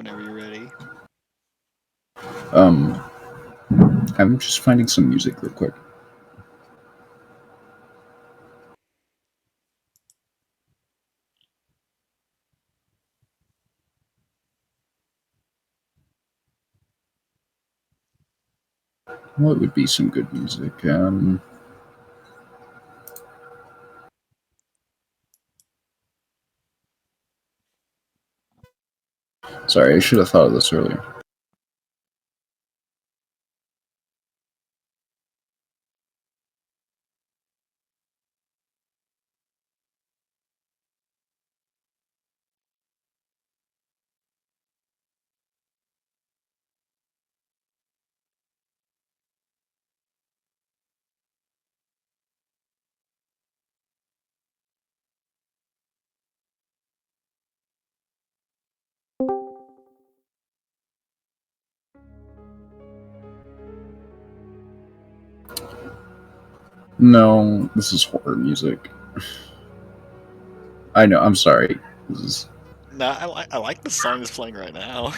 Whenever you're ready. Um, I'm just finding some music real quick. What would be some good music? Sorry, I should have thought of this earlier. No, this is horror music. I know. I'm sorry. This is Nah, I like the song that's playing right now.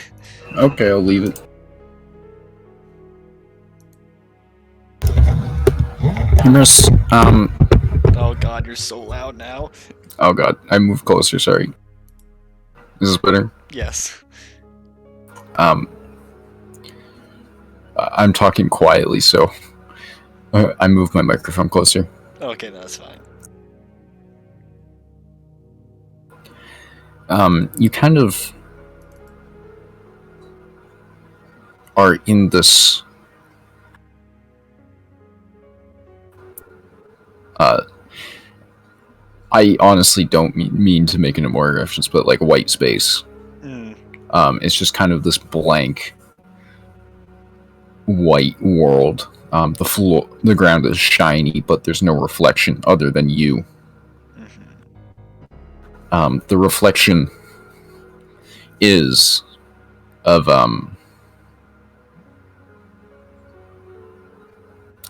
okay. I'll leave it. Hey, Miss. Oh god, you're so loud now. Oh God, I moved closer. Sorry. Is this better? Yes. Um. I'm talking quietly, so I moved my microphone closer. Okay, that's fine. You kind of are in this. Uh, I honestly don't mean to make it more reference, but like white space. Mm. It's just kind of this blank white world. The ground is shiny, but there's no reflection other than you. The reflection is of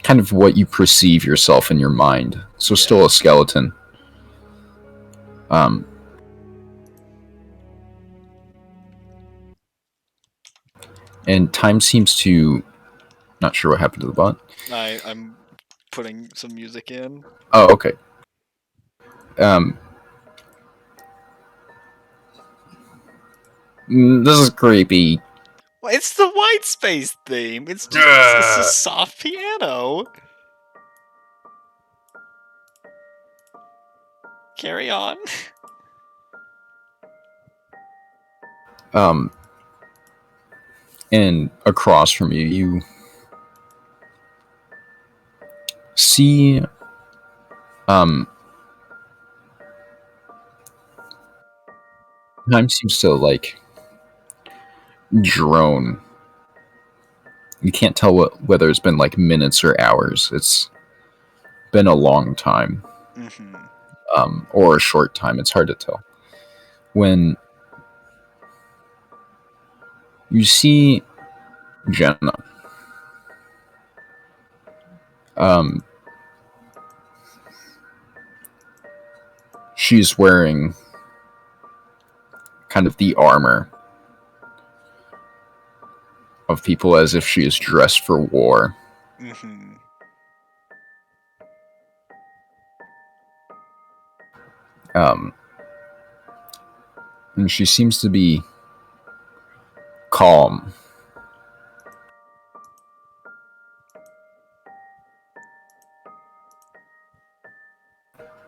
kind of what you perceive yourself in your mind. So Yeah. still a skeleton. And time seems to. Not sure what happened to the bot. I'm putting some music in. Oh, okay. This is creepy. Well, it's the white space theme. It's just a soft piano. Carry on. And across from you, you see time seems to like drone. You can't tell whether it's been like minutes or hours. It's been a long time, or a short time. It's hard to tell. When you see Jenna, she's wearing kind of the armor of people as if she is dressed for war. And she seems to be calm.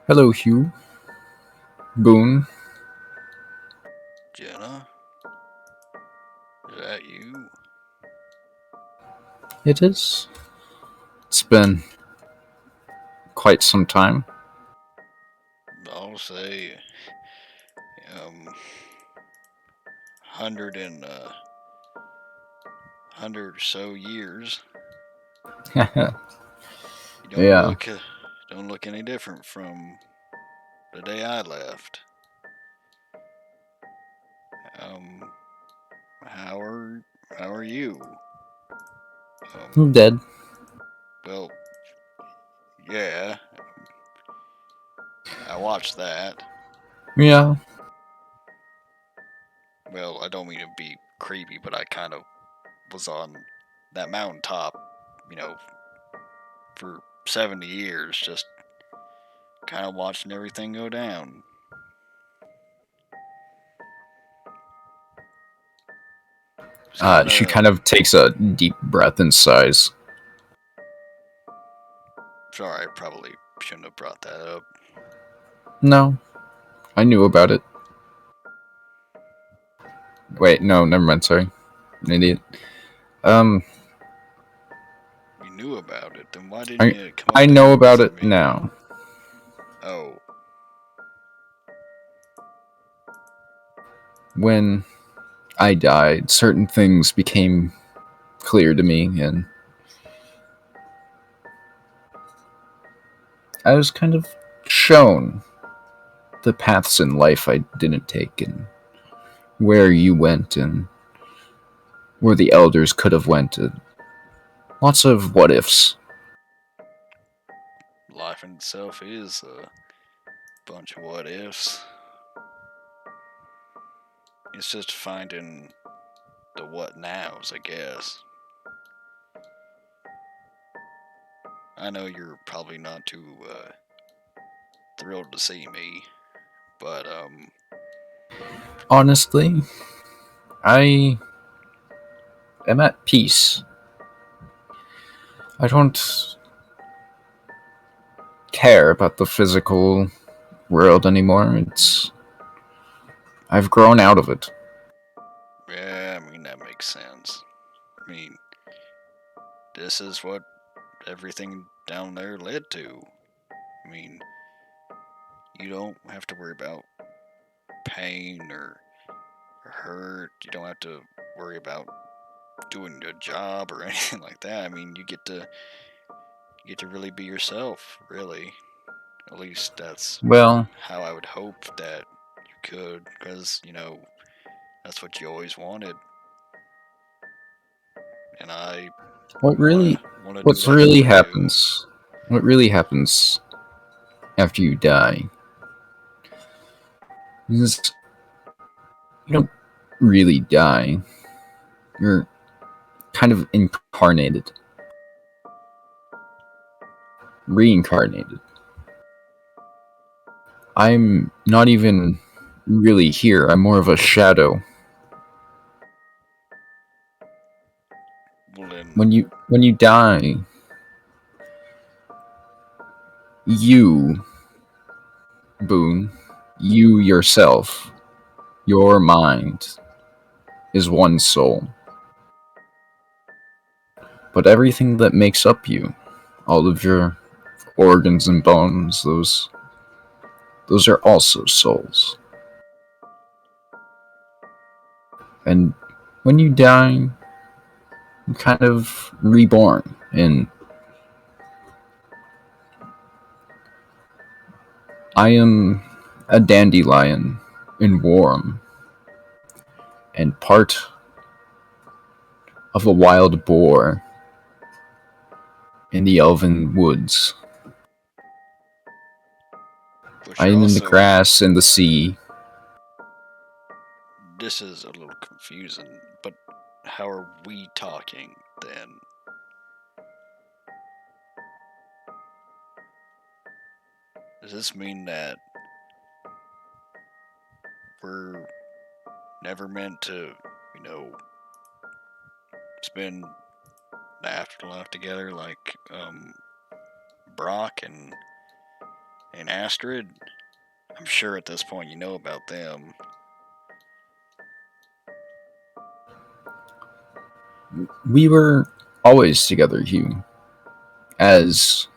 Hello, Hugh. Boone. Jenna? Is that you? It is. It's been quite some time. I'll say, 100 or so years. You Yeah. don't look any different from the day I left. How are you? I'm dead. Well, yeah. I watched that. Yeah. Well, I don't mean to be creepy, but I kind of was on that mountaintop, for 70 years, just kind of watching everything go down. She kind of takes a deep breath and sighs. Sorry, I probably shouldn't have brought that up. No, I knew about it. Wait, no, never mind. Sorry, an idiot. You knew about it, then why didn't you come up I know about it now. Oh. When I died, certain things became clear to me, and I was kind of shown the paths in life I didn't take, and where you went, and where the elders could have went. Lots of what ifs. Life in itself is a bunch of what ifs. It's just finding the what nows, I guess. I know you're probably not too thrilled to see me, but honestly, I am at peace. I don't care about the physical world anymore. I've grown out of it. Yeah, I mean, that makes sense. I mean, this is what everything down there led to. I mean, you don't have to worry about pain or hurt. You don't have to worry about doing a job or anything like that. I mean, you get to really be yourself, really. At least that's how I would hope that you could, because, that's what you always wanted. And I what really happens after you die is you don't really die. You're kind of incarnated. Reincarnated. I'm not even really here. I'm more of a shadow. Well, when you die, you, Boone, you yourself, your mind, is one soul. But everything that makes up you, all of your organs and bones, those are also souls. And when you die, you're kind of reborn, and I am a dandelion in Warm, and part of a wild boar in the elven woods. I am in the grass and the sea. This is a little confusing, but how are we talking then? Does this mean that we're never meant to, spend the afterlife together like Brock and Astrid? I'm sure at this point you know about them. We were always together, Hugh. As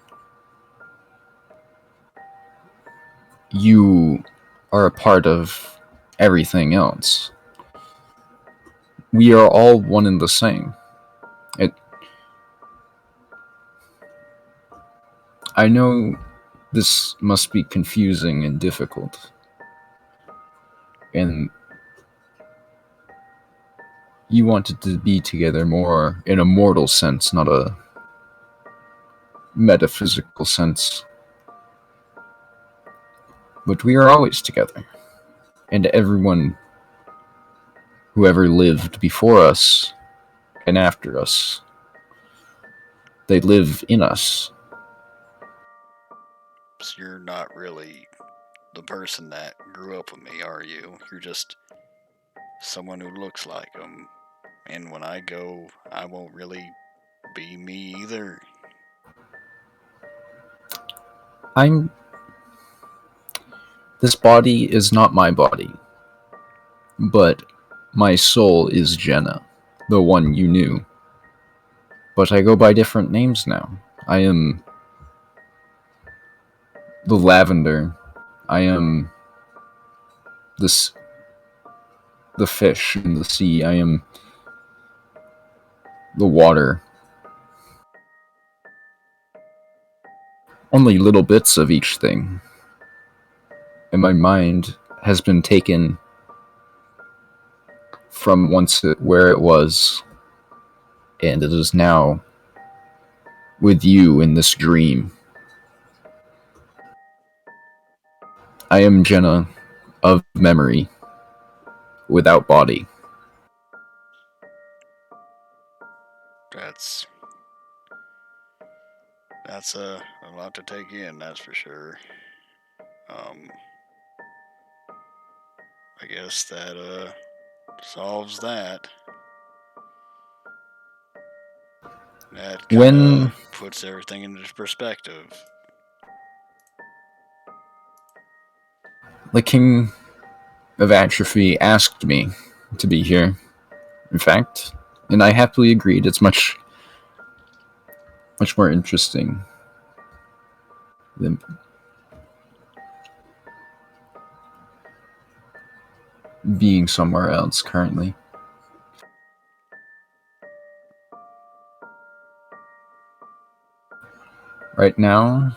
you are a part of everything else. We are all one and the same. I know this must be confusing and difficult. And you wanted to be together more in a mortal sense, not a metaphysical sense. But we are always together. And everyone whoever lived before us and after us. They live in us. So you're not really the person that grew up with me, are you? You're just someone who looks like them. And when I go, I won't really be me either. I'm. This body is not my body, but my soul is Jenna, the one you knew. But I go by different names now. I am the lavender. I am this the fish in the sea. I am the water. Only little bits of each thing. And my mind has been taken from where it was, and it is now with you in this dream. I am Jenna of memory, without body. That's a lot to take in, that's for sure. I guess that solves that. That kind of When puts everything into perspective. the King of Atrophy asked me to be here, in fact, and I happily agreed. It's much more interesting than being somewhere else currently. Right now,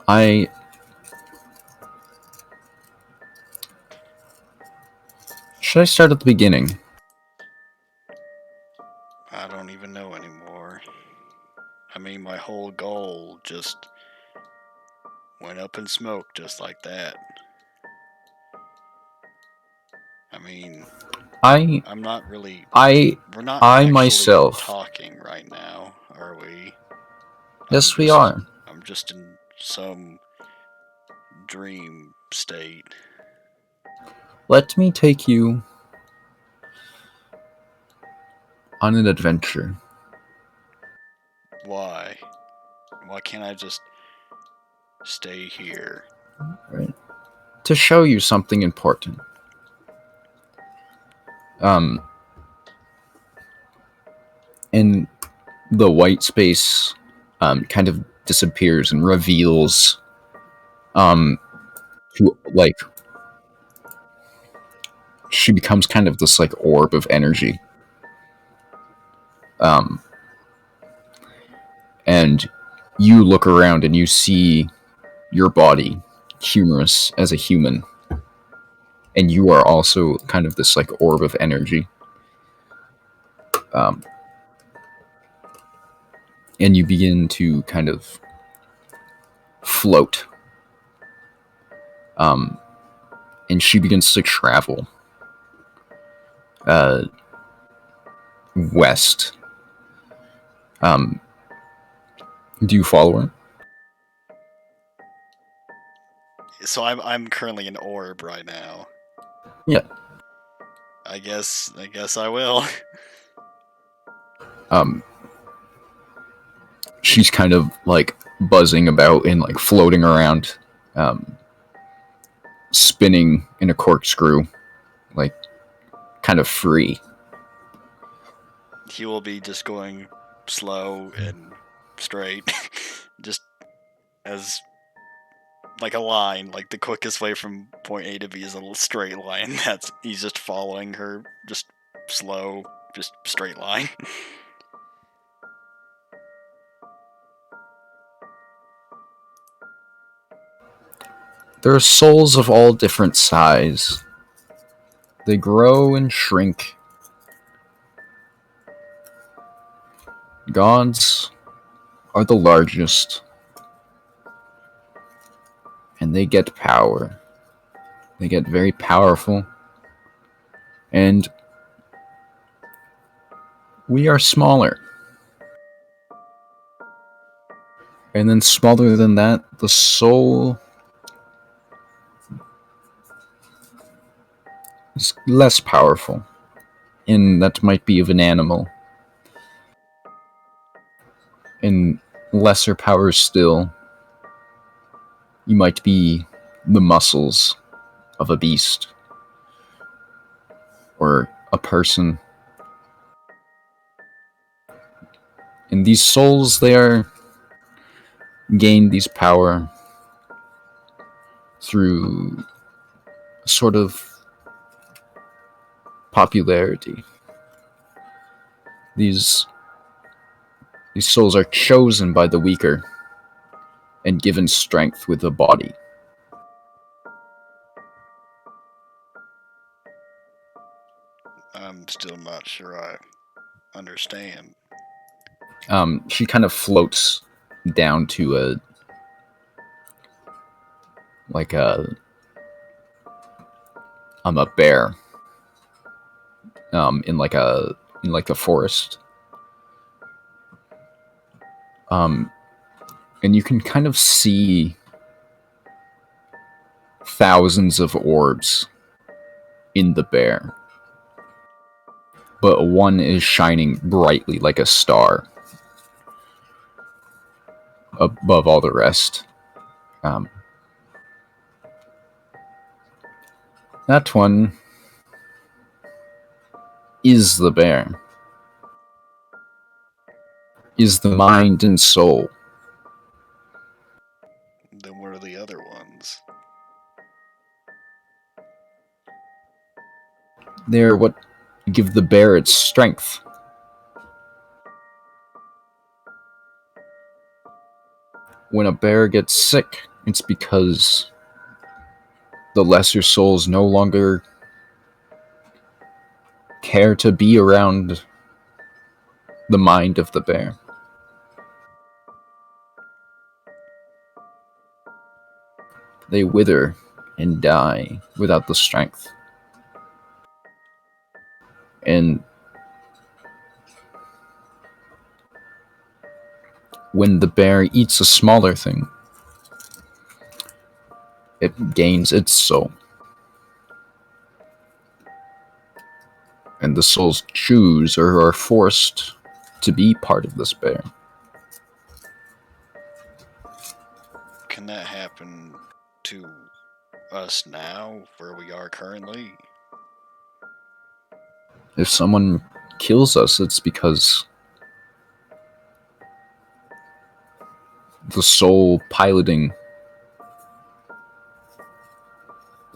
I should I start at the beginning? I don't even know anymore. I mean, my whole goal just went up in smoke just like that. I mean, I I'm not really. I We're not I actually myself. talking right now, are we? I'm Yes, we just. are. I'm just in some dream state. Let me take you on an adventure. Why? Why can't I just stay here? Right. To show you something important. Um, and the white space kind of disappears and reveals um, who, like, she becomes kind of this like orb of energy. Um, and you look around and you see your body humorous as a human, and you are also kind of this like orb of energy. Um, and you begin to kind of float. Um, and she begins to travel uh, west. Um, do you follow her? So I'm currently an orb right now. Yeah. I guess I will. Um, she's kind of like buzzing about and like floating around, um, spinning in a corkscrew, like kind of free. He will be just going slow and straight, just as like a line. Like the quickest way from point A to B is a little straight line. That's he's just following her, just slow, just straight line. There are souls of all different size. They grow and shrink. Gods are the largest, and they get power. They get very powerful. And we are smaller. And then smaller than that, the soul is less powerful. And that might be of an animal. And lesser powers still, you might be the muscles of a beast. Or a person. And these souls, they are gain these power through sort of popularity. These souls are chosen by the weaker and given strength with the body. I'm still not sure I understand. She kind of floats down to a bear in like a forest. And you can kind of see thousands of orbs in the bear. But one is shining brightly like a star above all the rest. That one is the bear. Is the mind and soul. Then what are the other ones? They're what give the bear its strength. When a bear gets sick, it's because the lesser souls no longer care to be around the mind of the bear. They wither and die without the strength. And when the bear eats a smaller thing, it gains its soul. And the souls choose or are forced to be part of this bear. Can that happen to us now, where we are currently? If someone kills us, it's because the soul piloting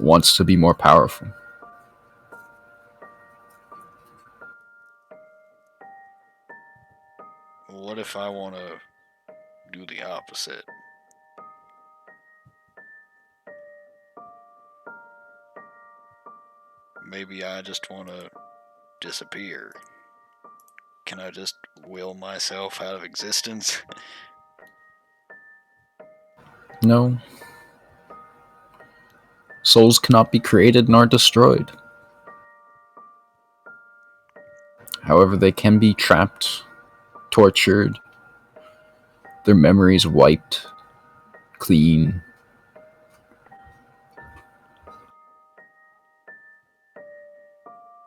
wants to be more powerful. What if I want to do the opposite? Maybe I just want to disappear. Can I just will myself out of existence? No. Souls cannot be created nor destroyed. However, they can be trapped, tortured, their memories wiped clean.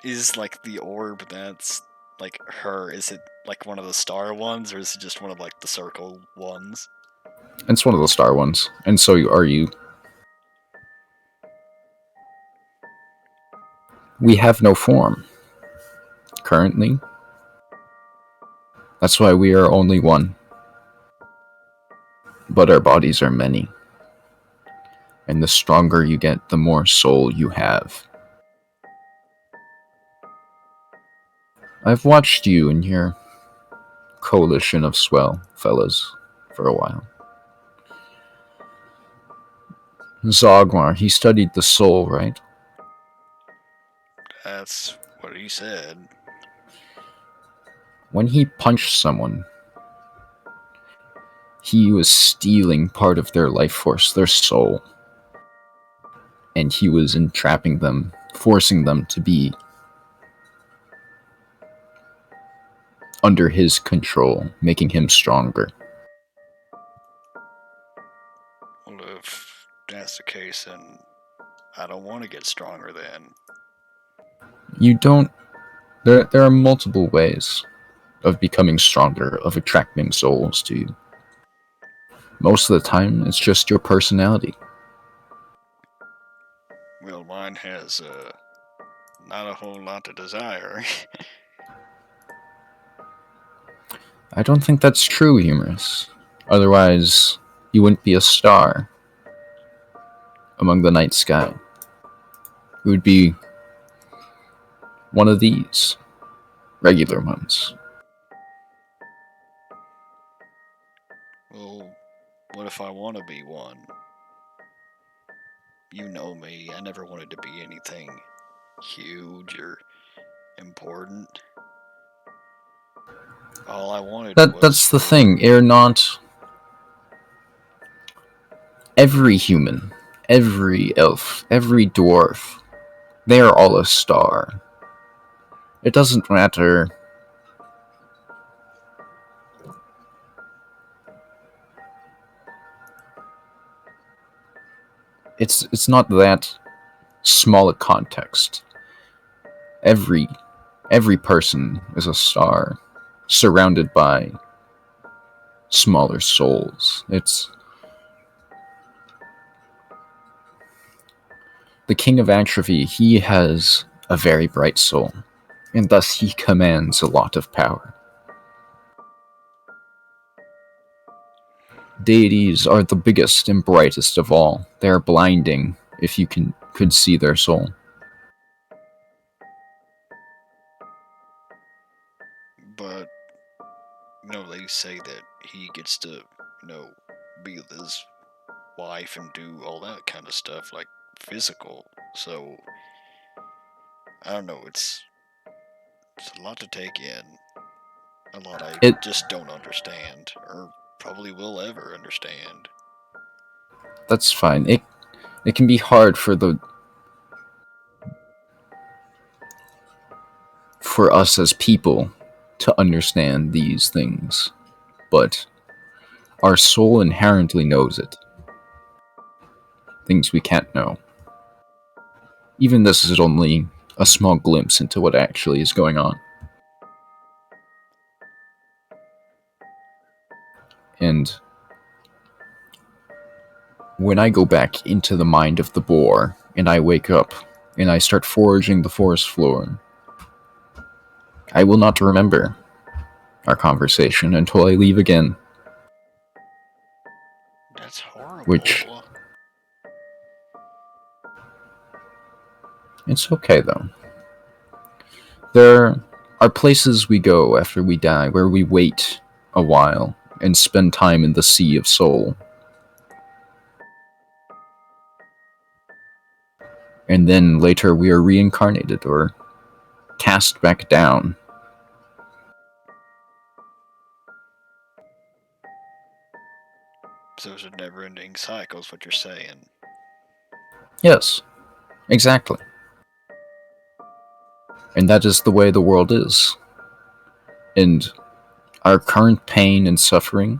Is like the orb that's like her, is it like one of the star ones, or is it just one of like the circle ones? It's one of the star ones, and so are you. We have no form. Currently. That's why we are only one. But our bodies are many. And the stronger you get, the more soul you have. I've watched you and your coalition of swell fellas for a while. Zogmar, he studied the soul, right? That's what he said. When he punched someone, he was stealing part of their life force, their soul. and he was entrapping them, forcing them to be under his control, making him stronger. Well, if that's the case, then I don't want to get stronger then. You don't. There are multiple ways of becoming stronger, of attracting souls to you. Most of the time, it's just your personality. Well, mine has not a whole lot to desire. I don't think that's true, Humorous. Otherwise, you wouldn't be a star among the night sky. You would be one of these regular ones. Well, what if I want to be one? You know me, I never wanted to be anything huge or important. All I wanted That's the thing. You're not. Every human, every elf, every dwarf, they are all a star. It doesn't matter. It's not that small a context. Every person is a star, surrounded by smaller souls. It's the King of Atrophy. He has a very bright soul, and thus he commands a lot of power. Deities are the biggest and brightest of all. They are blinding if you could see their soul. But, they say that he gets to, be with his wife and do all that kind of stuff, like physical. So, I don't know, it's a lot to take in. A lot I just don't understand, or probably will ever understand. That's fine. It can be hard for us as people to understand these things, but our soul inherently knows it. Things we can't know. Even this is only a small glimpse into what actually is going on. And when I go back into the mind of the boar, and I wake up, and I start foraging the forest floor, I will not remember our conversation until I leave again. That's horrible. Which... It's okay, though. There are places we go after we die where we wait a while and spend time in the Sea of Soul. And then later we are reincarnated or cast back down. So it's a never-ending cycle is what you're saying. Yes, exactly. And that is the way the world is. And our current pain and suffering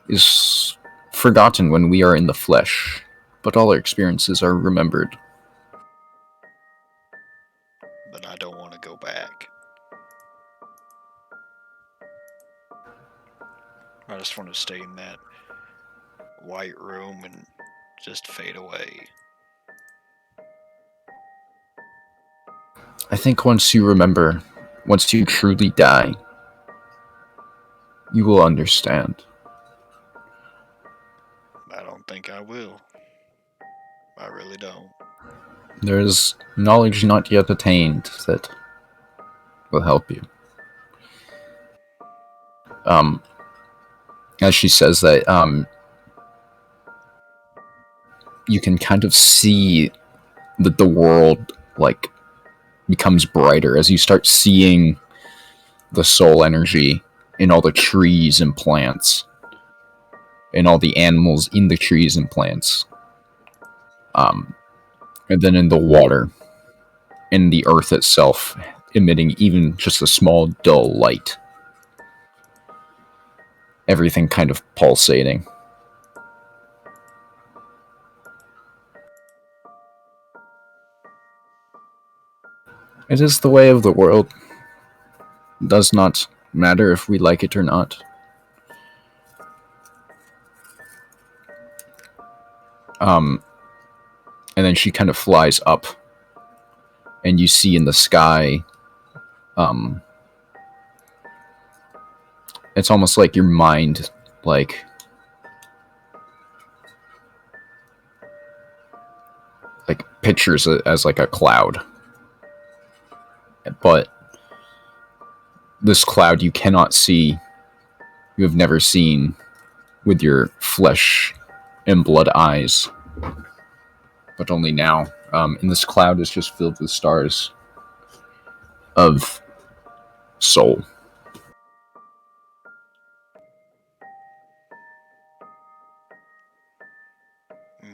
is forgotten when we are in the flesh, but all our experiences are remembered. But I don't want to go back. I just want to stay in that white room and just fade away. I think once you remember, once you truly die, you will understand. I don't think I will. I really don't. There is knowledge not yet attained that will help you. As she says that, you can kind of see that the world, becomes brighter as you start seeing the soul energy in all the trees and plants, and all the animals in the trees and plants. And then in the water, in the earth itself, emitting even just a small dull light. Everything kind of pulsating. It is the way of the world. It does not matter if we like it or not. And then she kind of flies up, and you see in the sky, um, it's almost like your mind, like pictures it as like a cloud, but this cloud you cannot see, you have never seen with your flesh and blood eyes, but only now. And this cloud is just filled with stars of soul.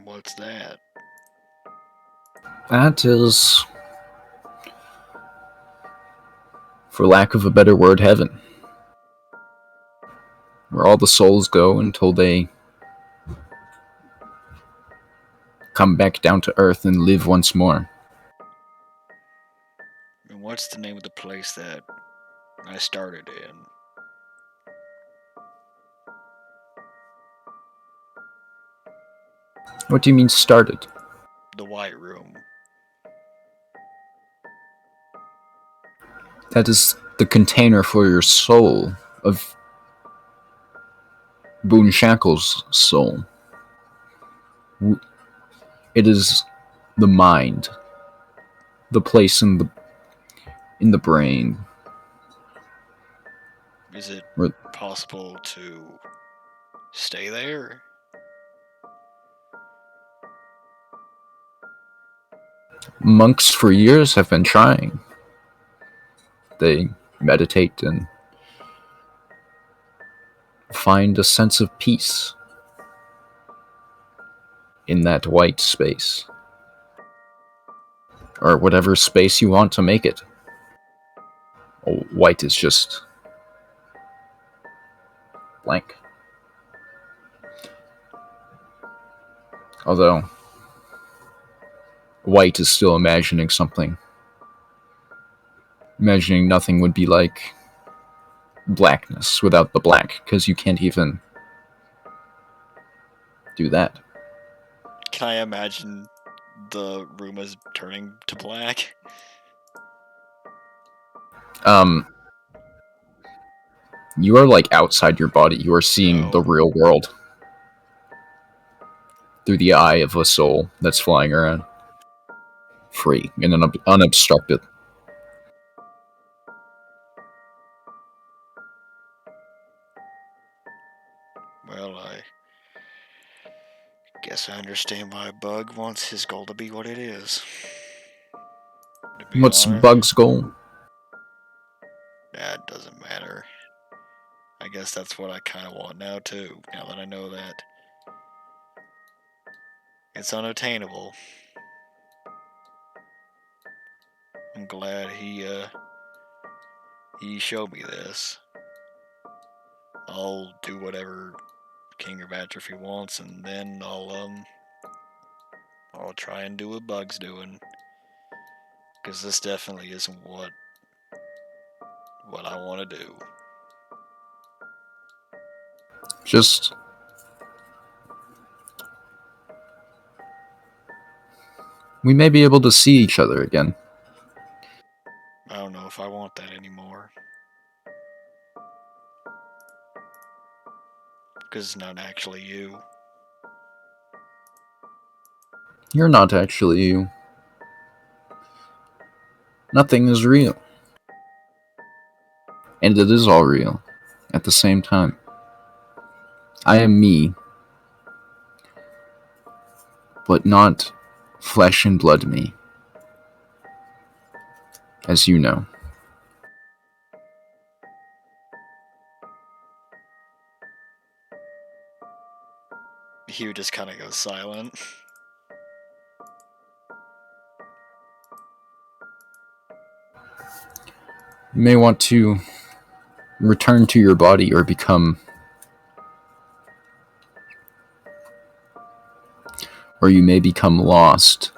What's that? That is, for lack of a better word, heaven. Where all the souls go until they come back down to earth and live once more. And what's the name of the place that I started in? What do you mean started? The White Room. That is the container for your soul, of Boone Shackle's soul. It is the mind, the place in the brain. Is it Where possible to stay there? monks for years have been trying. They meditate and find a sense of peace in that white space. Or whatever space you want to make it. White is just blank. Although, white is still imagining something. Imagining nothing would be like blackness without the black, because you can't even do that. Can I imagine the room as turning to black? You are like outside your body. You are seeing the real world through the eye of a soul that's flying around, free and unobstructed. Well, I guess I understand why a bug wants his goal to be what it is. To be What's honest, Bug's goal? that doesn't matter. I guess that's what I kind of want now, too, now that I know that it's unattainable. I'm glad he showed me this. I'll do whatever King of Atrophy wants, and then I'll try and do what Bug's doing, because this definitely isn't what I want to do. Just we may be able to see each other again. I don't know if I want that anymore. Because it's not actually you. You're not actually you. Nothing is real. And it is all real at the same time. I am me, but not flesh and blood me, as you know. Hugh just kind of goes silent. You may want to return to your body or become, or you may become lost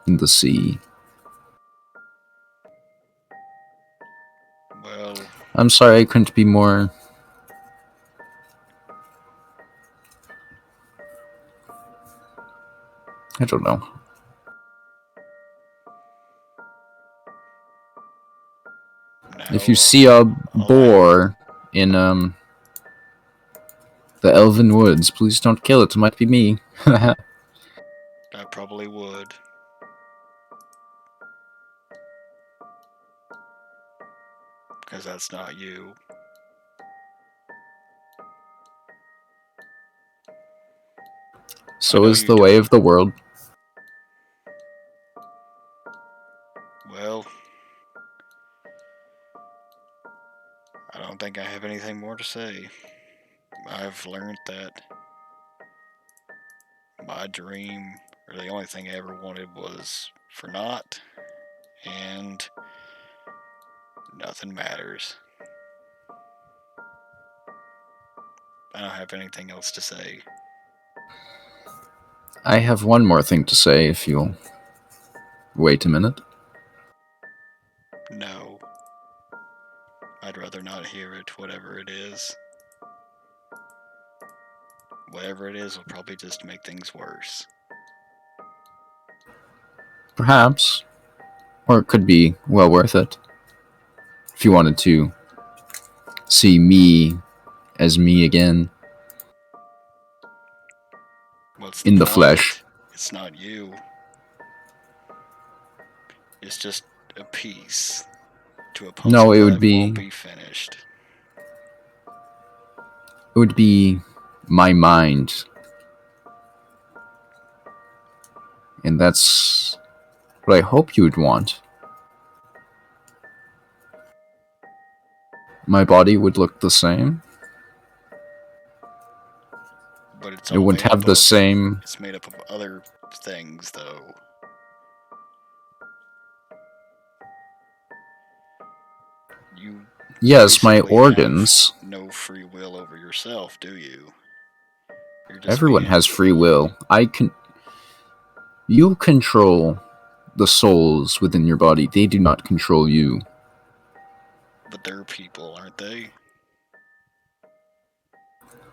in the sea. Well, I'm sorry I couldn't be more. I don't know. If you no, see a all I boar in the Elven Woods, please don't kill it. It might be me. I probably would. Because that's not you. I So know is you the way don't. of the world. Well, I don't think I have anything more to say. I've learned that my dream, or the only thing I ever wanted, was for naught, and nothing matters. I don't have anything else to say. I have one more thing to say if you'll wait a minute. No. I'd rather not hear it, whatever it is. Whatever it is will probably just make things worse. Perhaps. Or it could be well worth it. If you wanted to see me as me again. What's the In the flesh. point? It's not you. It's just a piece to a No, puzzle that won't be finished. It would be my mind. And that's what I hope you would want. My body would look the same. But it's It all wouldn't made have up the of. same. It's made up of other things, though. You Yes, my basically have organs. no free will over yourself, do you? You're just Everyone being. has free will. You control the souls within your body. They do not control you. But they're people, aren't they?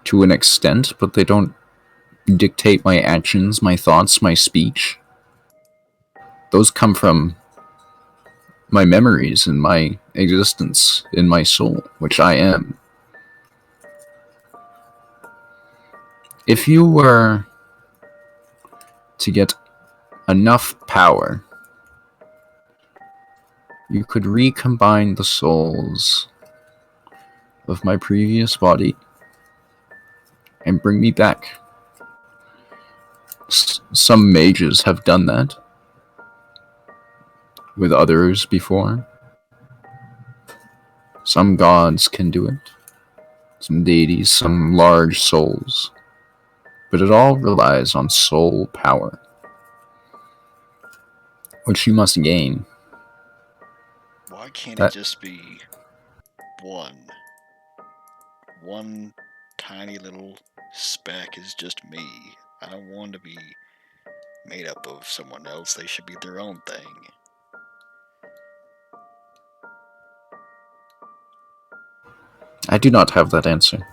To an extent, but they don't dictate my actions, my thoughts, my speech. Those come from my memories and my existence in my soul, which I am. If you were to get enough power, you could recombine the souls of my previous body and bring me back. Some mages have done that with others before. Some gods can do it. Some deities, some large souls. But it all relies on soul power, which you must gain. Why can't it That just be one? One tiny little speck is just me. I don't want to be made up of someone else. They should be their own thing. I do not have that answer.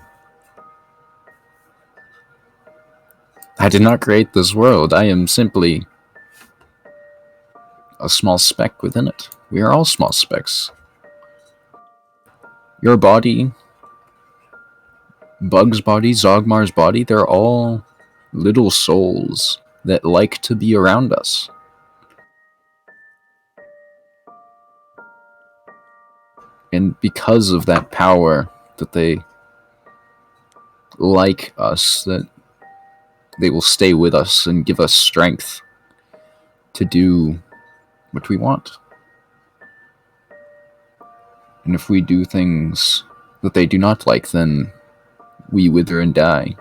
I did not create this world. I am simply a small speck within it. We are all small specks. Your body, Bug's body, Zogmar's body, they're all little souls that like to be around us. And because of that power that they like us, that they will stay with us and give us strength to do what we want. And if we do things that they do not like, then we wither and die,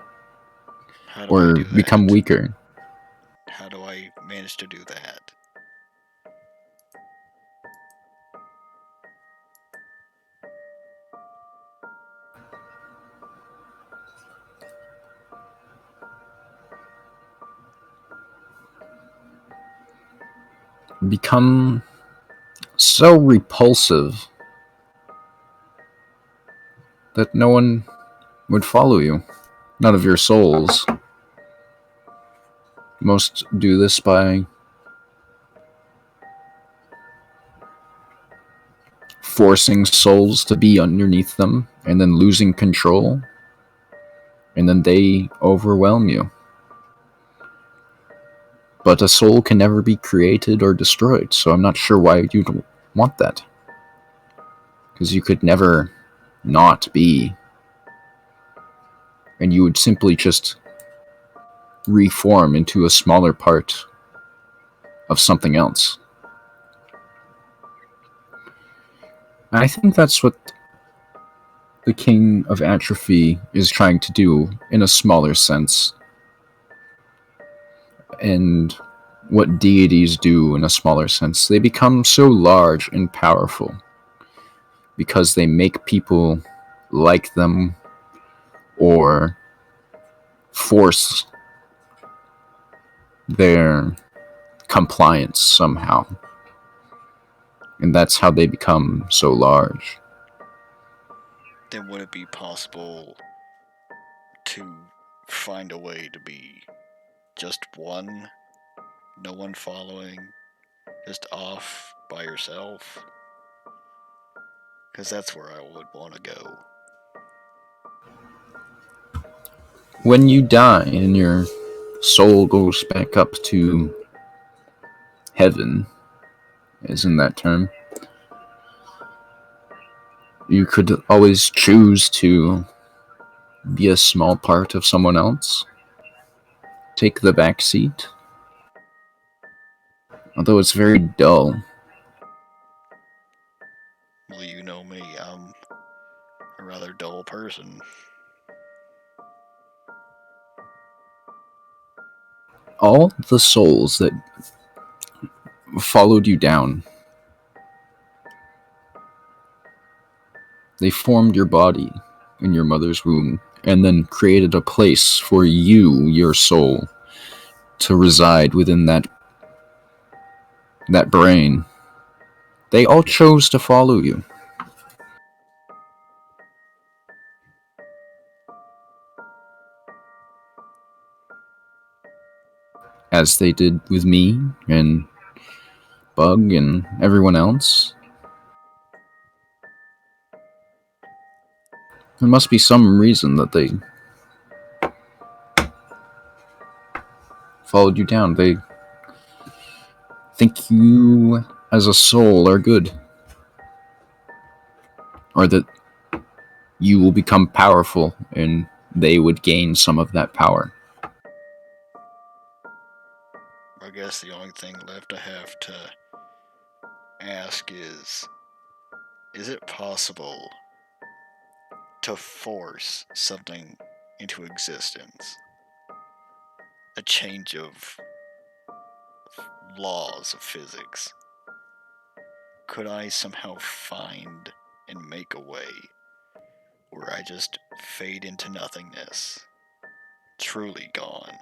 How do I or do become that? weaker. How do I manage to do that? become so repulsive that no one would follow you. None of your souls. Most do this by forcing souls to be underneath them and then losing control, and then they overwhelm you. But a soul can never be created or destroyed, so I'm not sure why you'd want that. Because you could never not be, and you would simply just reform into a smaller part of something else. I think that's what the King of Atrophy is trying to do in a smaller sense, and what deities do in a smaller sense. They become so large and powerful because they make people like them or force their compliance somehow. And that's how they become so large. Then would it be possible to find a way to be just one, no one following, just off by yourself? Because that's where I would want to go. When you die and your soul goes back up to heaven, as in that term, you could always choose to be a small part of someone else, take the back seat, although it's very dull. Well, you know me, I'm a rather dull person. All the souls that followed you down, they formed your body in your mother's womb and then created a place for you, your soul, to reside within that brain. They all chose to follow you. As they did with me and Bug and everyone else. There must be some reason that they followed you down. They think you, as a soul, are good. Or that you will become powerful and they would gain some of that power. I guess the only thing left I have to ask is it possible to force something into existence? A change of laws of physics? Could I somehow find and make a way where I just fade into nothingness, truly gone?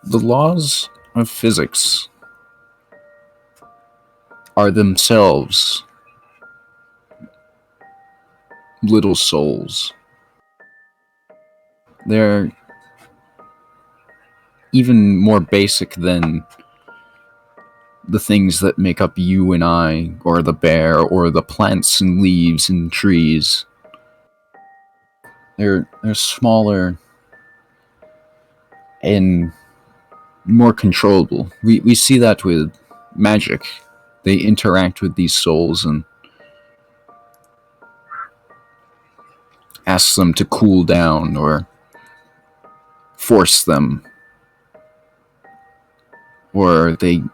The laws of physics are themselves little souls. They're even more basic than the things that make up you and I, or the bear, or the plants and leaves and trees. They're smaller and more controllable. We see that with magic. They interact with these souls and ask them to cool down or force them, or the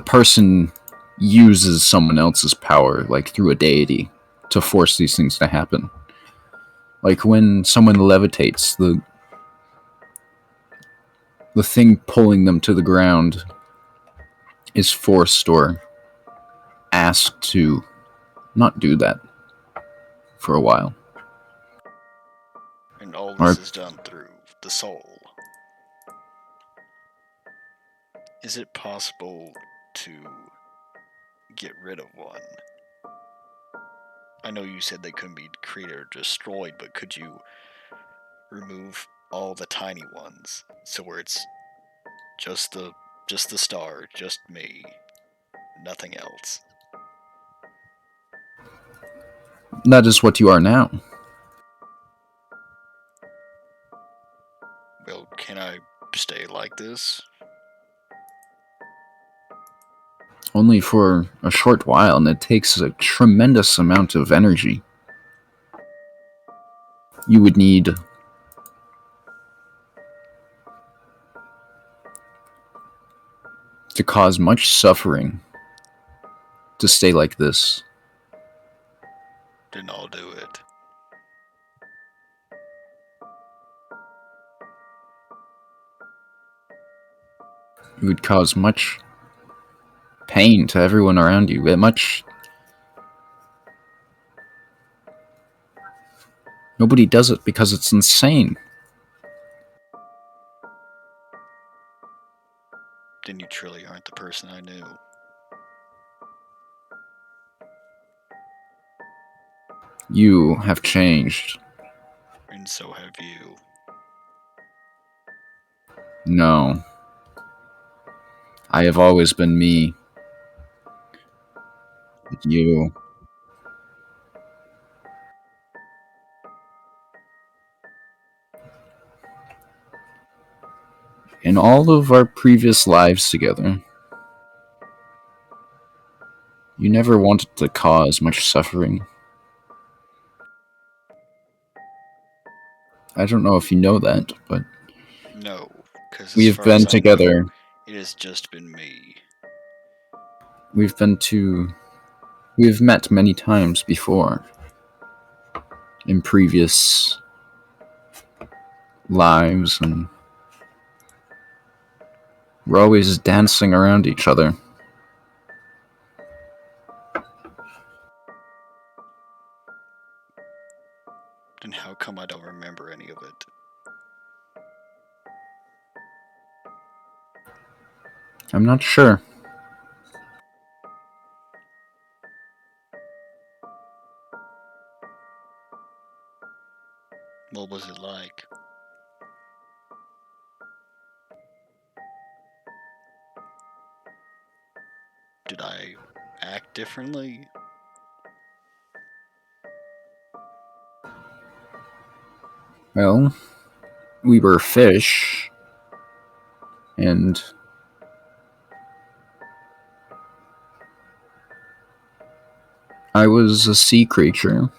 person uses someone else's power, like through a deity, to force these things to happen. Like when someone levitates, the thing pulling them to the ground is forced or asked to not do that for a while. And all this is done through the soul. Is it possible to get rid of one? I know you said they couldn't be created or destroyed, but could you remove all the tiny ones so where it's just the star, just me, nothing else? That is what you are now. Well, can I stay like this? Only for a short while, and it takes a tremendous amount of energy. You would need to cause much suffering to stay like this. Then I'll do it. It would cause much pain to everyone around you. Nobody does it because it's insane. Then you truly aren't the person I knew. You have changed. And so have you. No. I have always been me. But you. In all of our previous lives together, you never wanted to cause much suffering. I don't know if you know that, but No, because we as have far been as I together. know, it has just been me. We've met many times before in previous lives, and we're always dancing around each other. Then how come I don't remember any of it? I'm not sure. What was it like? Did I act differently? Well, we were fish, and I was a sea creature,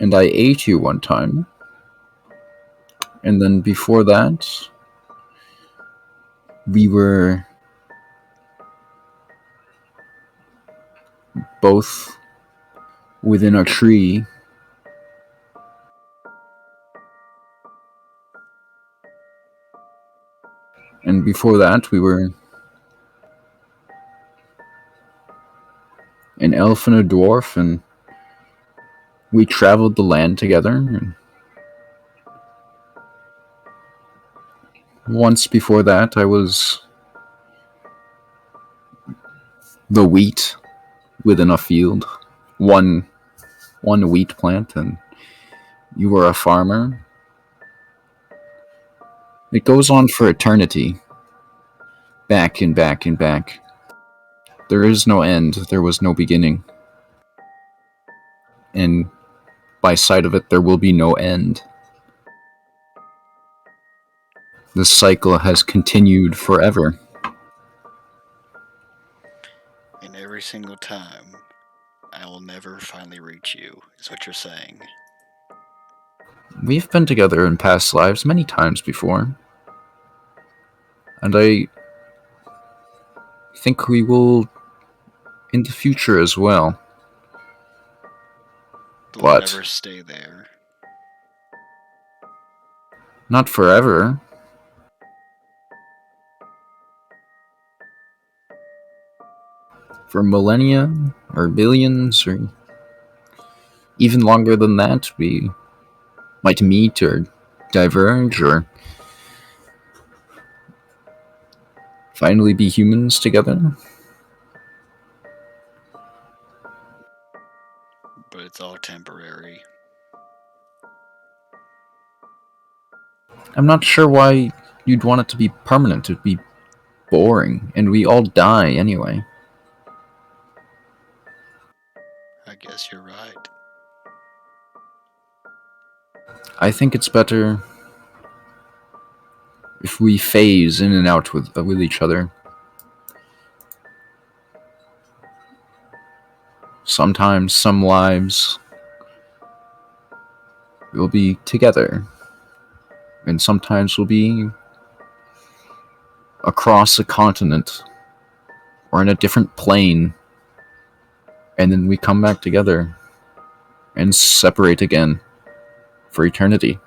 and I ate you one time. And then before that, we were both within a tree. And before that, we were an elf and a dwarf, and we traveled the land together. And once before that, I was the wheat within a field. One wheat plant, and you were a farmer. It goes on for eternity. Back and back and back. There is no end, there was no beginning. And by sight of it, there will be no end. This cycle has continued forever. And every single time, I will never finally reach you, is what you're saying. We've been together in past lives many times before. And I think we will in the future as well. They'll But never stay there. not forever. For millennia, or billions, or even longer than that, we might meet or diverge or finally be humans together. But it's all temporary. I'm not sure why you'd want it to be permanent. It'd be boring, and we all die anyway. I guess you're right. I think it's better if we phase in and out with each other. Sometimes, some lives we'll be together, and sometimes we'll be across a continent or in a different plane, and then we come back together and separate again for eternity.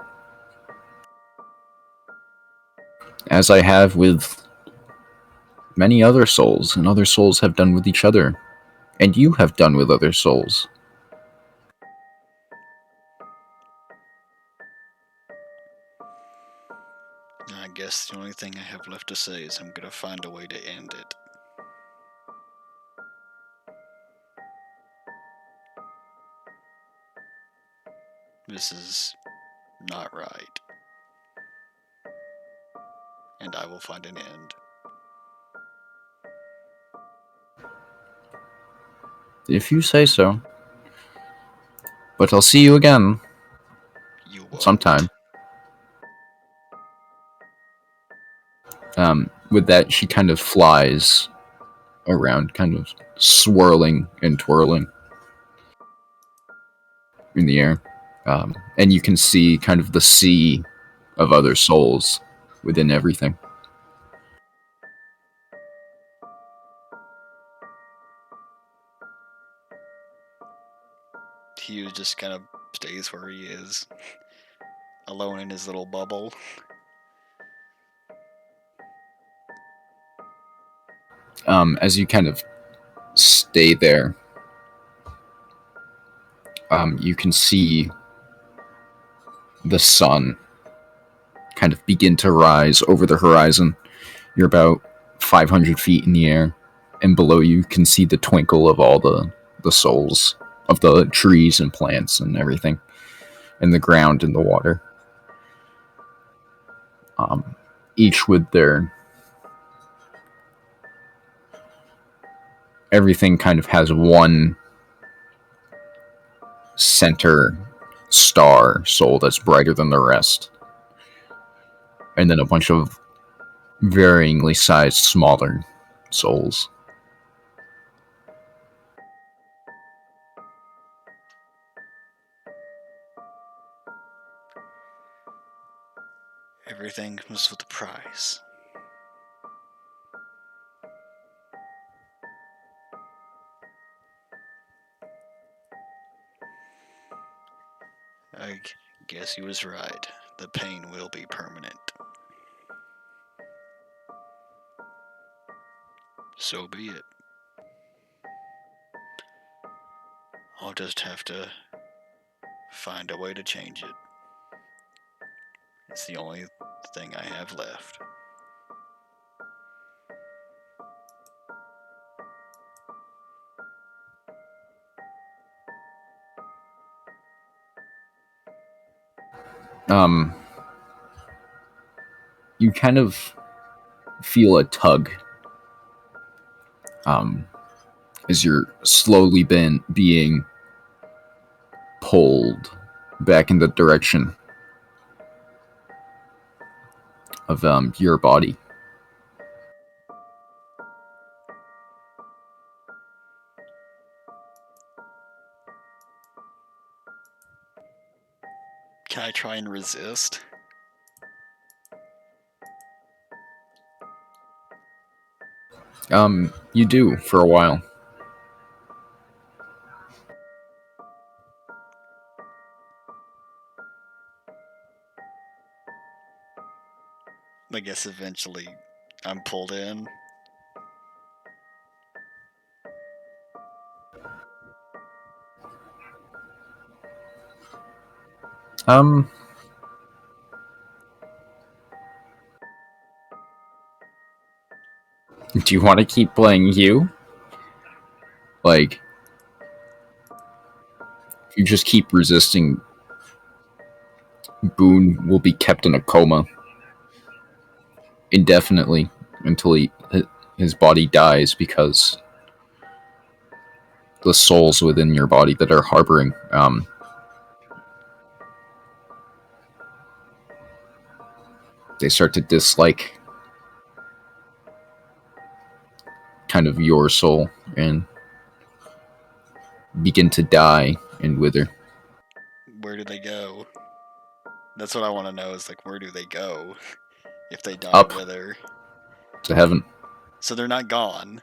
As I have with many other souls, and other souls have done with each other, and you have done with other souls. I guess the only thing I have left to say is I'm gonna find a way to end it. This is not right. And I will find an end. If you say so. But I'll see you again. You won't. Sometime. With that, she kind of flies around, kind of swirling and twirling in the air. And you can see kind of the sea of other souls within everything. He just kind of stays where he is, alone in his little bubble. As you kind of stay there, you can see the sun kind of begin to rise over the horizon. You're about 500 feet in the air, and below you can see the twinkle of all the souls of the trees and plants and everything, and the ground and the water. Each with their everything kind of has one center star soul that's brighter than the rest, and then a bunch of varyingly sized smaller souls. Everything comes with a price. I guess he was right. The pain will be permanent. So be it. I'll just have to find a way to change it. It's the only thing I have left. Um, you kind of feel a tug as you're slowly being pulled back in the direction of your body. Can I try and resist? You do for a while. I guess eventually I'm pulled in. Um, Do you want to keep playing Hugh? Like, if you just keep resisting, Boone will be kept in a coma indefinitely until his body dies, because the souls within your body that are harboring they start to dislike kind of your soul and begin to die and wither. Where do they go? That's what I want to know, is like, where do they go if they die Up wither? to heaven. So they're not gone.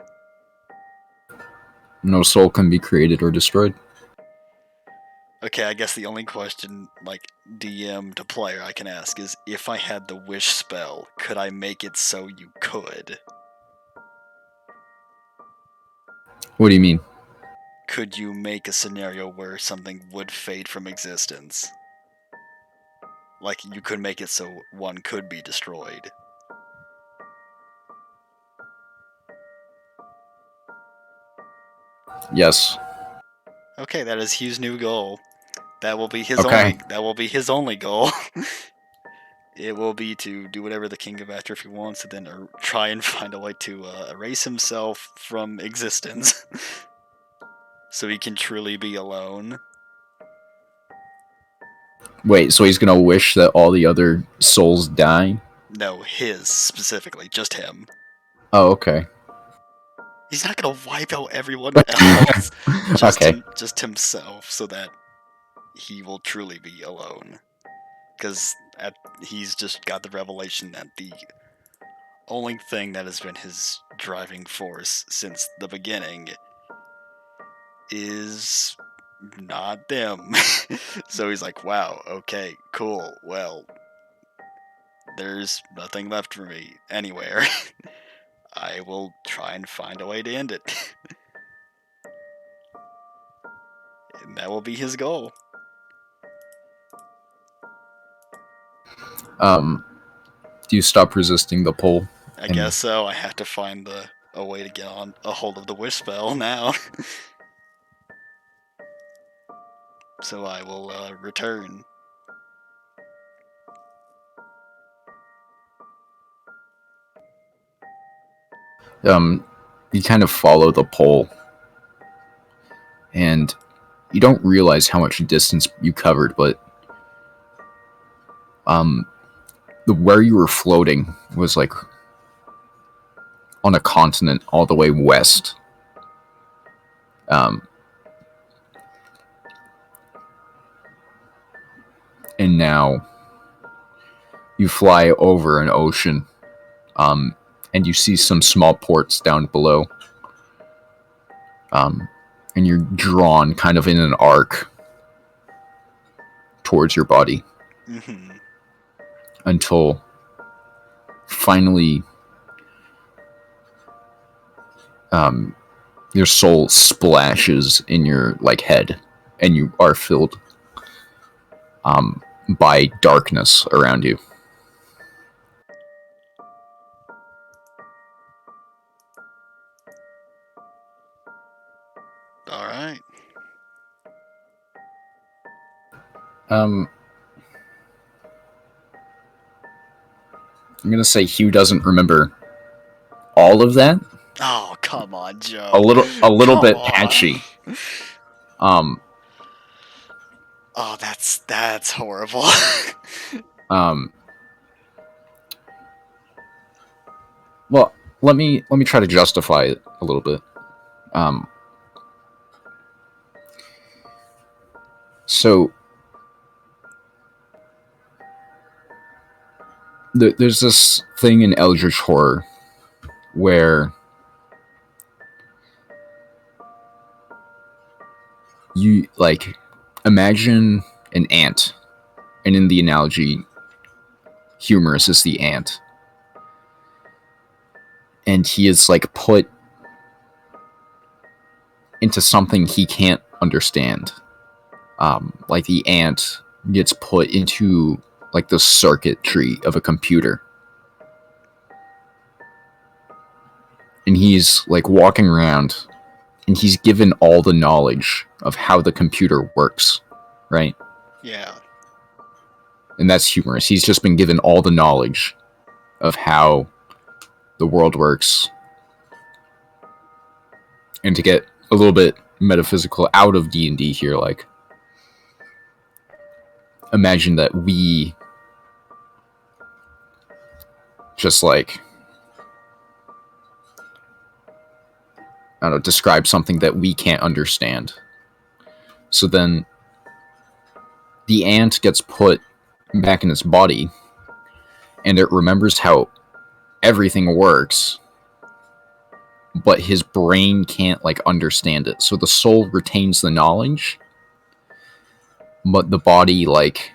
No soul can be created or destroyed. Okay, I guess the only question, like, DM to player I can ask is, if I had the wish spell, could I make it so you could? What do you mean? Could you make a scenario where something would fade from existence? Like, you could make it so one could be destroyed. Yes. Okay, that is Hugh's new goal. That will be his Okay. only goal. It will be to do whatever the King of Atrophy wants, and then try and find a way to erase himself from existence, so he can truly be alone. Wait, so he's gonna wish that all the other souls die? No, his specifically, just him. Oh, okay. He's not gonna wipe out everyone else. Okay. Just himself, so that he will truly be alone. Because he's just got the revelation that the only thing that has been his driving force since the beginning is not them. So he's like, wow, okay, cool, well, there's nothing left for me anywhere. I will try and find a way to end it. And that will be his goal. Do you stop resisting the pull? I guess so. I have to find a way to get on a hold of the wish spell now. So I will return. You kind of follow the pole, and you don't realize how much distance you covered, but where you were floating was like on a continent all the way west. And now you fly over an ocean, and you see some small ports down below. And you're drawn kind of in an arc towards your body. Mm-hmm. Until finally your soul splashes in your like head, and you are filled by darkness around you. All right. I'm gonna say Hugh doesn't remember all of that. Oh, come on, Joe. A little Come bit on. patchy. Oh, that's horrible. Well, let me try to justify it a little bit. So there's this thing in Eldritch Horror where you like imagine an ant, and in the analogy, Humorous is the ant, and he is like put into something he can't understand. Like the ant gets put into like the circuitry of a computer, and he's like walking around, and he's given all the knowledge of how the computer works, right? Yeah. And that's humorous. He's just been given all the knowledge of how the world works. And to get a little bit metaphysical out of D&D here, like, imagine that we just, like, I don't know, describe something that we can't understand. So then the ant gets put back in its body, and it remembers how everything works, but his brain can't, like, understand it. So the soul retains the knowledge, but the body, like,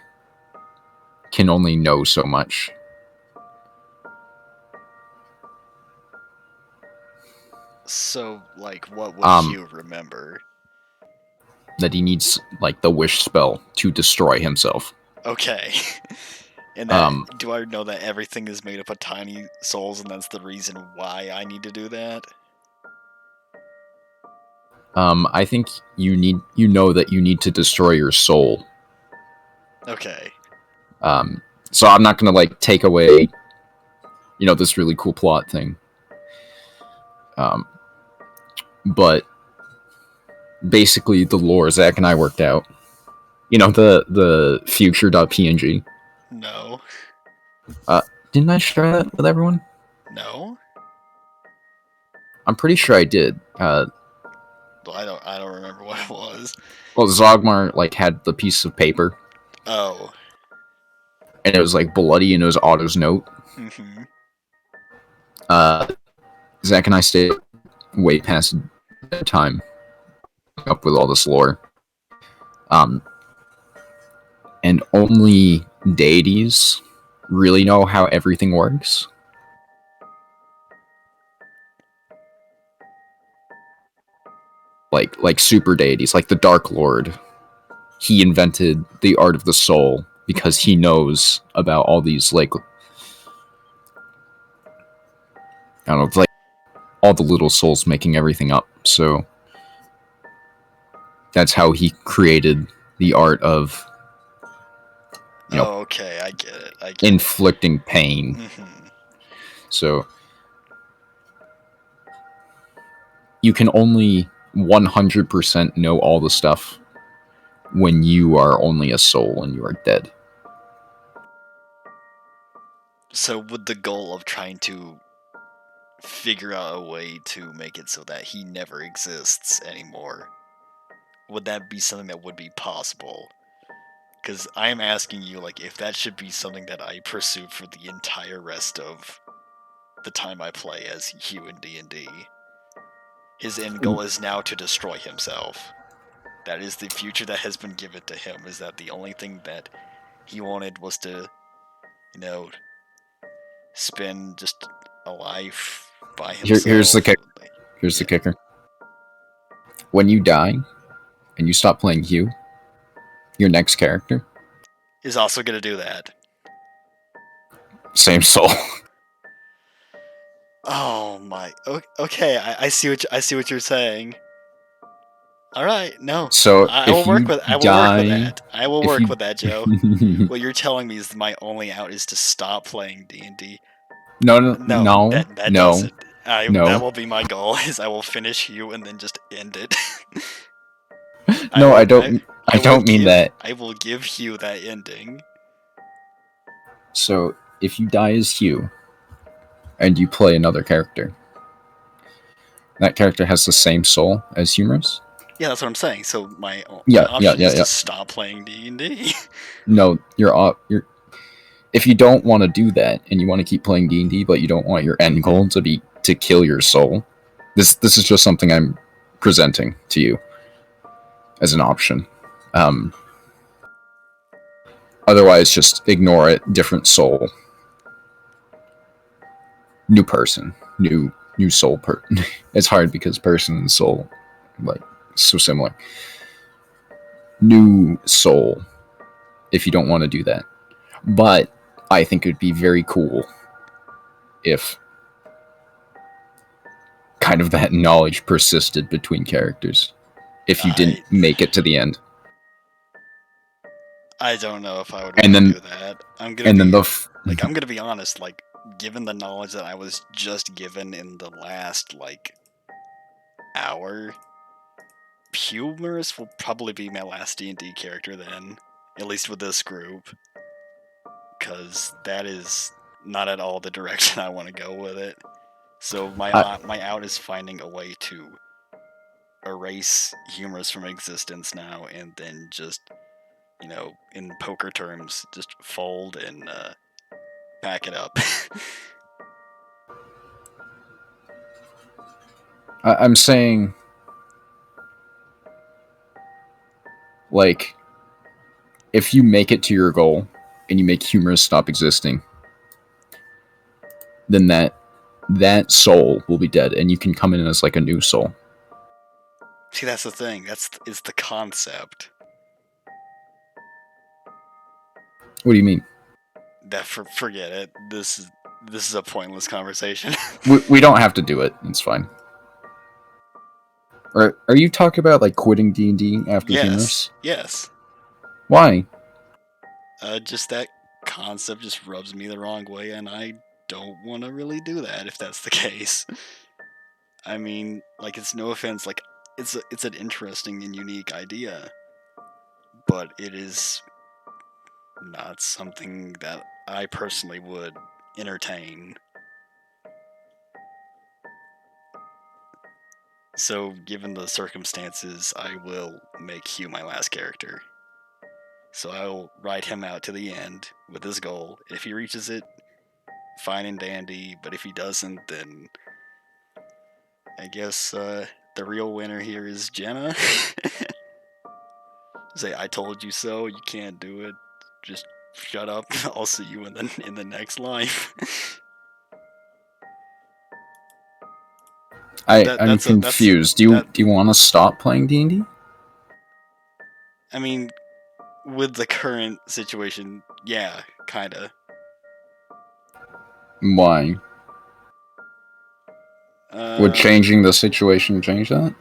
can only know so much. So, like, what would Hugh remember? That he needs, like, the wish spell to destroy himself. Okay. And that, do I know that everything is made up of tiny souls, and that's the reason why I need to do that? I think you know that you need to destroy your soul. Okay. So I'm not gonna, like, take away, you know, this really cool plot thing. But basically the lore Zach and I worked out. You know, the future.png. No. Didn't I share that with everyone? No. I'm pretty sure I did. Well, I don't remember what it was. Well, Zogmar, like, had the piece of paper. Oh. And it was, like, bloody, and it was Otto's note. Mm-hmm. Zach and I stayed way past time up with all this lore. And only deities really know how everything works. Like super deities, like the Dark Lord. He invented the art of the soul because he knows about all these, like, I don't know, like, all the little souls making everything up. So that's how he created the art of, you know, okay, I get it. inflicting pain. Mm-hmm. So you can only 100% know all the stuff when you are only a soul and you are dead. So with the goal of trying to figure out a way to make it so that he never exists anymore, would that be something that would be possible? Because I'm asking you, like, if that should be something that I pursue for the entire rest of the time I play as Hugh in D&D. His end goal is now to destroy himself. That is the future that has been given to him, is that the only thing that he wanted was to, you know, spend just a life by himself. Here's the kicker. Here's the kicker. When you die and you stop playing Hugh, your next character is also going to do that. Same soul. Oh my. Okay, I see what you're saying. All right, no. So I will work with that. I will work with that, Joe. What you're telling me is my only out is to stop playing D&D. No. That doesn't. That will be my goal. Is I will finish Hugh and then just end it. No, I don't mean that. I will give Hugh that ending. So if you die as Hugh and you play another character, that character has the same soul as Humorous? Yeah, that's what I'm saying. So my option is to stop playing D&D. No, you're if you don't want to do that and you want to keep playing D&D, but you don't want your end goal to be to kill your soul, this is just something I'm presenting to you as an option. Otherwise, just ignore it. Different soul, new person, new soul. It's hard because person and soul, like, so similar. New soul. If you don't want to do that, but I think it would be very cool if kind of that knowledge persisted between characters if you didn't make it to the end. I don't know if I would And want then- to do that. I'm And then I'm gonna be honest, like, given the knowledge that I was just given in the last, like, hour, Humorous will probably be my last D&D character then, at least with this group, because that is not at all the direction I want to go with it. So my out is finding a way to erase Humorous from existence now, and then just, you know, in poker terms, just fold and pack it up. I'm saying, like, if you make it to your goal and you make Humorous stop existing, then that soul will be dead, and you can come in as like a new soul. See, that's the thing. Is the concept. What do you mean? That forget it. This is a pointless conversation. We don't have to do it. It's fine. Are you talking about like quitting D&D after Humorous? Yes. Why? Just that concept just rubs me the wrong way, and I don't want to really do that if that's the case. I mean, like, it's no offense, like, it's an interesting and unique idea, but it is not something that I personally would entertain. So, given the circumstances, I will make Hugh my last character. So I will ride him out to the end with his goal. If he reaches it, fine and dandy, but if he doesn't, then I guess the real winner here is Jenna. Say, I told you so, you can't do it, just shut up, I'll see you in the next life. I'm confused. Do you want to stop playing D&D? I mean, with the current situation, yeah, kinda. Why? Would changing the situation change that?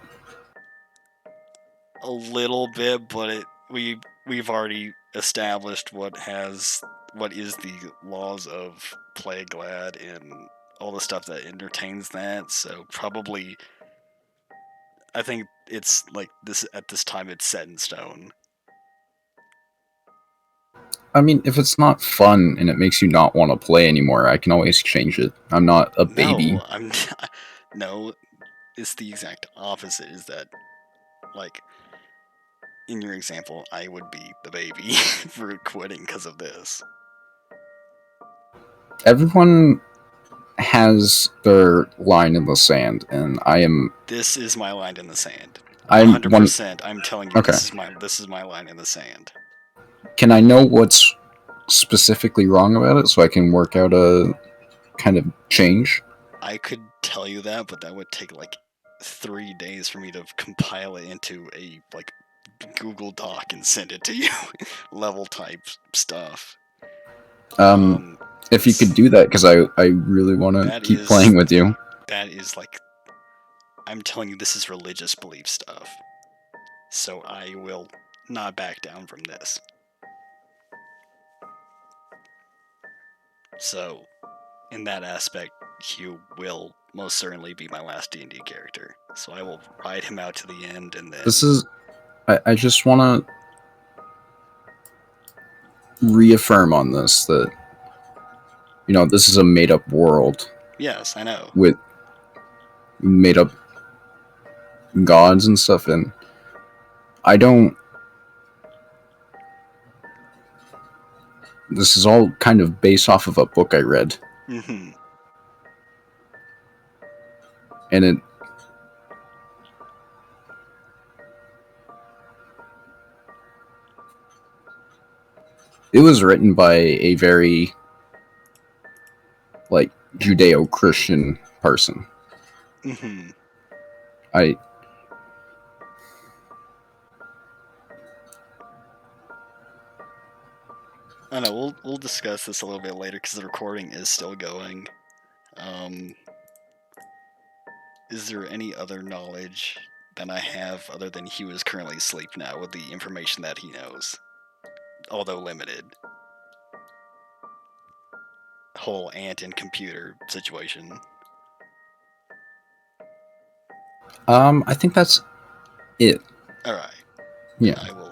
A little bit, but we've already established what is the laws of Playglad and all the stuff that entertains that. So probably, I think it's like this at this time. It's set in stone. I mean, if it's not fun and it makes you not want to play anymore, I can always change it. I'm not a baby. No, I'm no. It's the exact opposite. Is that, like, in your example, I would be the baby for quitting because of this. Everyone has their line in the sand, and I am. This is my line in the sand. I'm 100%. I'm telling you, okay. This is my line in the sand. Can I know what's specifically wrong about it so I can work out a kind of change? I could tell you that, but that would take like 3 days for me to compile it into a like Google Doc and send it to you. Level type stuff. If you could do that, because I really want to keep playing with you. That is like, I'm telling you, this is religious belief stuff. So I will not back down from this. So, in that aspect, Hugh will most certainly be my last D&D character. So I will ride him out to the end, and then... This is... I just want to reaffirm on this that, you know, this is a made-up world. Yes, I know. With made-up gods and stuff, and I don't... This is all kind of based off of a book I read. Mm-hmm. And it was written by a very, like, Judeo-Christian person. Mm-hmm. I know, we'll discuss this a little bit later because the recording is still going. Is there any other knowledge than I have other than Hugh is currently asleep now with the information that he knows? Although limited. Whole ant and computer situation. I think that's it. Alright. Yeah. I will